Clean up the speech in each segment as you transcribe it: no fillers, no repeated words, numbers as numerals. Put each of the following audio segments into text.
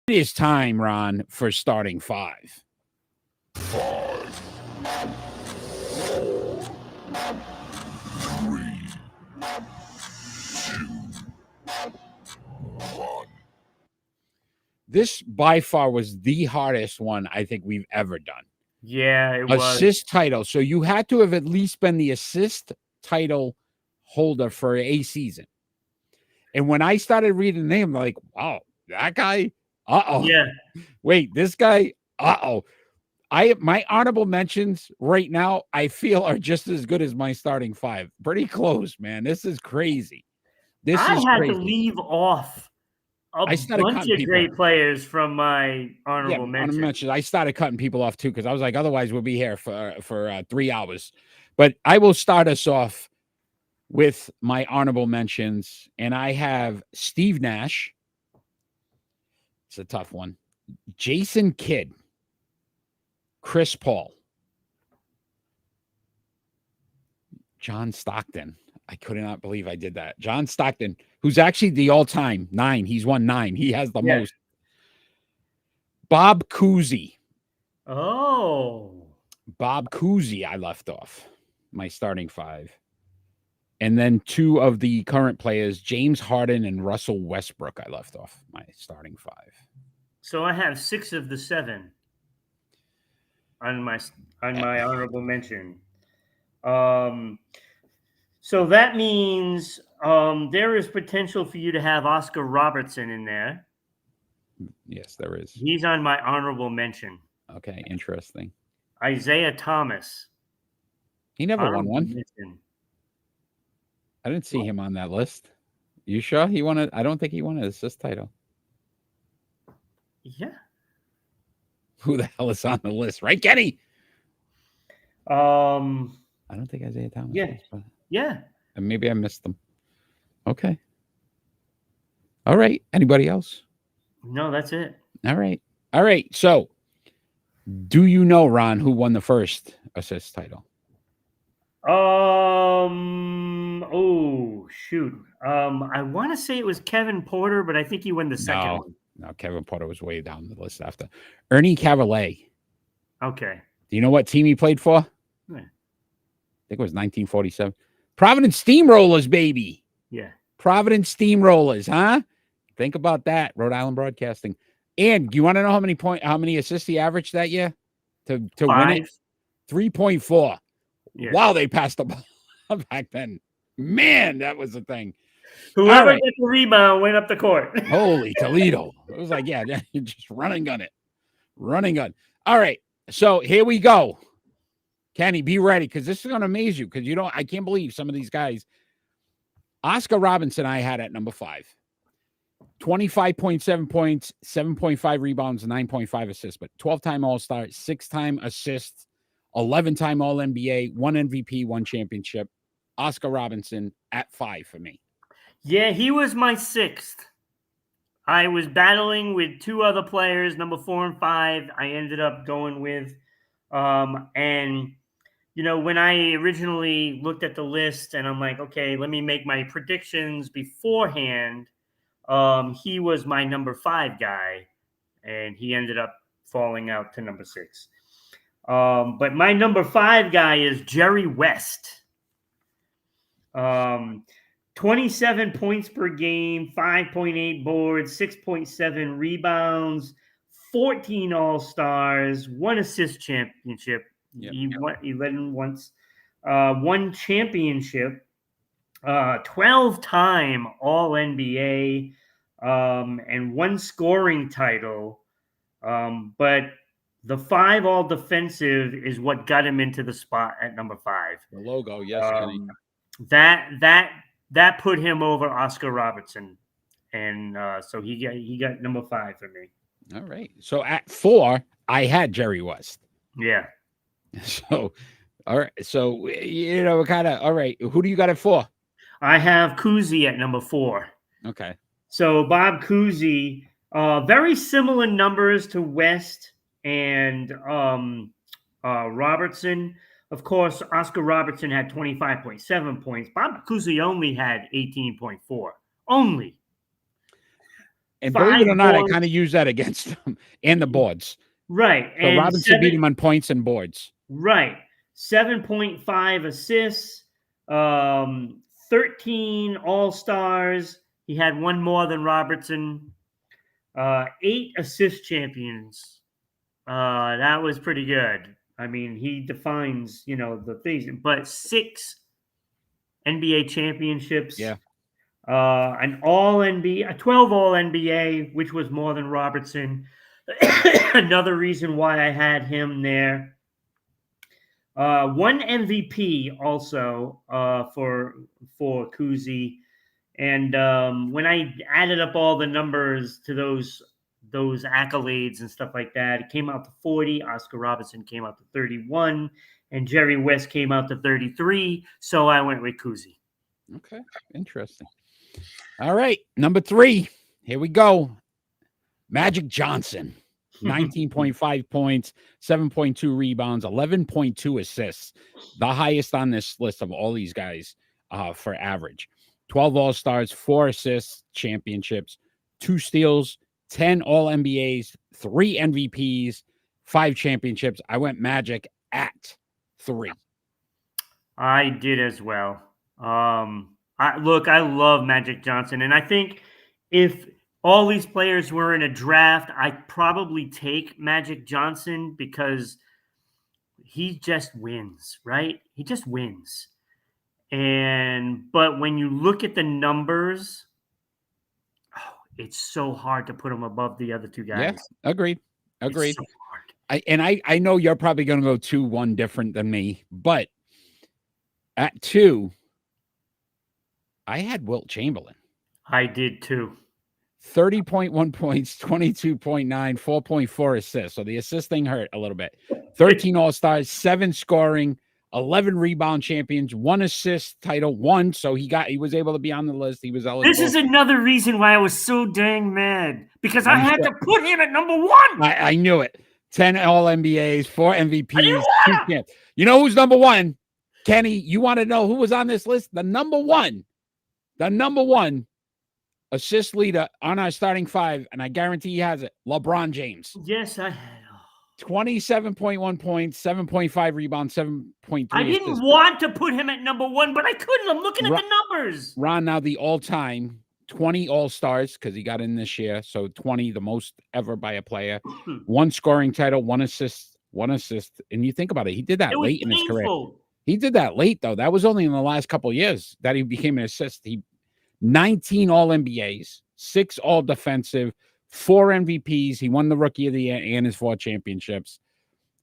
It is time, Ron, for starting five. Five, four, three, two, one. This by far was the hardest one I think we've ever done. Yeah, it was. Assist title. So you had to have at least been the assist title holder for a season. And when I started reading the name, I'm like, wow, that guy. Yeah. Wait, this guy. My honorable mentions right now, I feel, are just as good as my starting five. Pretty close, man. This is crazy. I had Crazy. to leave off I started bunch cutting of people. great players from my honorable mention. I started cutting people off too because I was like, otherwise we'll be here for 3 hours. But I will start us off with my honorable mentions, and I have Steve Nash. It's a tough one. Jason Kidd, Chris Paul, John Stockton. I could not believe I did that. John Stockton, who's actually the all-time 9. He's won 9. He has the most. Bob Cousy. Oh. Bob Cousy, I left off my starting 5. And then 2 of the current players, James Harden and Russell Westbrook, I left off my starting 5. So I have 6 of the 7 on my honorable mention. So that means there is potential for you to have Oscar Robertson in there. Yes, there is. He's on my honorable mention. Okay, interesting. Isaiah Thomas. He never won one. Mention. I didn't see him on that list. You sure he won it? I don't think he won an assist title. Yeah. Who the hell is on the list, right, Kenny? I don't think Isaiah Thomas. Yeah. Yeah. And maybe I missed them. Okay. All right. Anybody else? No, that's it. All right. All right. So, do you know, Ron, who won the first assist title? Oh shoot. I want to say it was Kevin Porter, but I think he won the second one. No, Kevin Porter was way down the list after. Ernie Cavalier. Okay. Do you know what team he played for? Yeah. I think it was 1947. Providence Steamrollers, baby. Yeah. Providence Steamrollers, huh? Think about that. Rhode Island Broadcasting. And do you want to know how many assists he averaged that year to win it? 3.4. Yeah. Wow, they passed the ball back then. Man, that was the thing. Whoever got the rebound went up the court. Holy Toledo. It was like, yeah, just run and gun it. Run and gun. All right. So here we go. Kenny, be ready, because this is going to amaze you, because I can't believe some of these guys. Oscar Robertson I had at number 5. 25.7 points, 7.5 rebounds, 9.5 assists, but 12-time All-Star, 6-time assists, 11-time All-NBA, 1 MVP, 1 championship. Oscar Robertson at 5 for me. Yeah, he was my 6th. I was battling with 2 other players, number 4 and 5. I ended up going with, and when I originally looked at the list and I'm like, okay, let me make my predictions beforehand. He was my number 5 guy, and he ended up falling out to number 6. But my number 5 guy is Jerry West. 27 points per game, 5.8 boards, 6.7 rebounds, 14 All-Stars, 1 assist championship. Yep. He led in once. 1 championship, 12-time All-NBA, and 1 scoring title. But the 5 all-defensive is what got him into the spot at number 5. The logo, yes, Kenny. That put him over Oscar Robertson, and so he got number 5 for me. All right. So at 4, I had Jerry West. Yeah. So, all right. So kind of all right. Who do you got at 4? I have Cousy at number 4. Okay. So Bob Cousy, very similar numbers to West and Robertson. Of course, Oscar Robertson had 25.7 points. Bob Cousy only had 18.4. Only. And 5 believe it or not, I boards. kind of use that against them and the boards. Right. So And Robinson beat him on points and boards. Right. 7.5 assists, 13 All-Stars. He had one more than Robertson. 8 assist champions. That was pretty good. I mean, he defines, the things, but 6 NBA championships. Yeah. An all NBA, 12 all NBA, which was more than Robertson. Another reason why I had him there. 1 MVP also for Kuzi, and when I added up all the numbers to those accolades and stuff like that, it came out to 40. Oscar Robertson came out to 31, and Jerry West came out to 33. So I went with Kuzi. Okay, interesting. All right, number 3. Here we go. Magic Johnson. 19.5 points, 7.2 rebounds, 11.2 assists. The highest on this list of all these guys for average. 12 All-Stars, 4 assists, championships, 2 steals, 10 All-NBAs, 3 MVPs, 5 championships. I went Magic at 3. I did as well. I love Magic Johnson, and I think if all these players were in a draft, I'd probably take Magic Johnson because he just wins, right? He just wins. But when you look at the numbers, it's so hard to put him above the other 2 guys. Yeah, agreed. It's so hard. I know you're probably going to go 2-1 different than me, but at 2, I had Wilt Chamberlain. I did too. 30.1 points, 22.9, 4.4 assists. So the assist thing hurt a little bit. 13 All-Stars, 7 scoring, 11 rebound champions, 1 assist title, 1. So he was able to be on the list. He was eligible. This is another reason why I was so dang mad, because I had to put him at number 1. I knew it. 10 All-NBAs, 4 MVPs, 2 champs. You know who's number 1? Kenny, you want to know who was on this list? The number one assist leader on our starting 5, and I guarantee he has it. LeBron James. Yes, I had. 27.1 points, 7.5 rebounds, 7.3 I didn't assists. want to put him at number 1, but I couldn't. I'm looking at the numbers. Ron, now the all-time 20 All-Stars, because he got in this year, so 20, the most ever by a player. 1 scoring title, 1 assist. And you think about it, he did that late in his career. He did that late, though. That was only in the last couple of years that he became an assist. 19 All-NBAs, 6 All-Defensive, 4 MVPs. He won the Rookie of the Year and his 4 championships.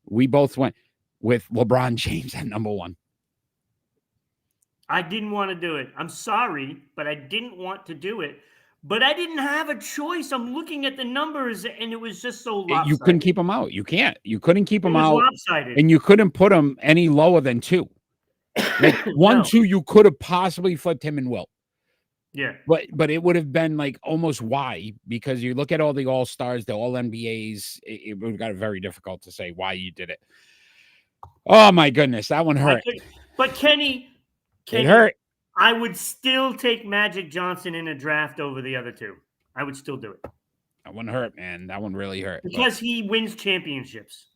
We both went with LeBron James at number 1. I didn't want to do it. I'm sorry, but I didn't want to do it. But I didn't have a choice. I'm looking at the numbers, and it was just so lopsided. You couldn't keep him out. You can't. You couldn't keep him out. Lopsided. And you couldn't put him any lower than 2. Like 1, 2, you could have possibly flipped him and Wilt. Yeah. But it would have been like almost why, because you look at all the All-Stars, the All-NBAs, it would have got very difficult to say why you did it. Oh, my goodness. That one hurt. But Kenny, it hurt. I would still take Magic Johnson in a draft over the other 2. I would still do it. That one hurt, man. That one really hurt. Because he wins championships.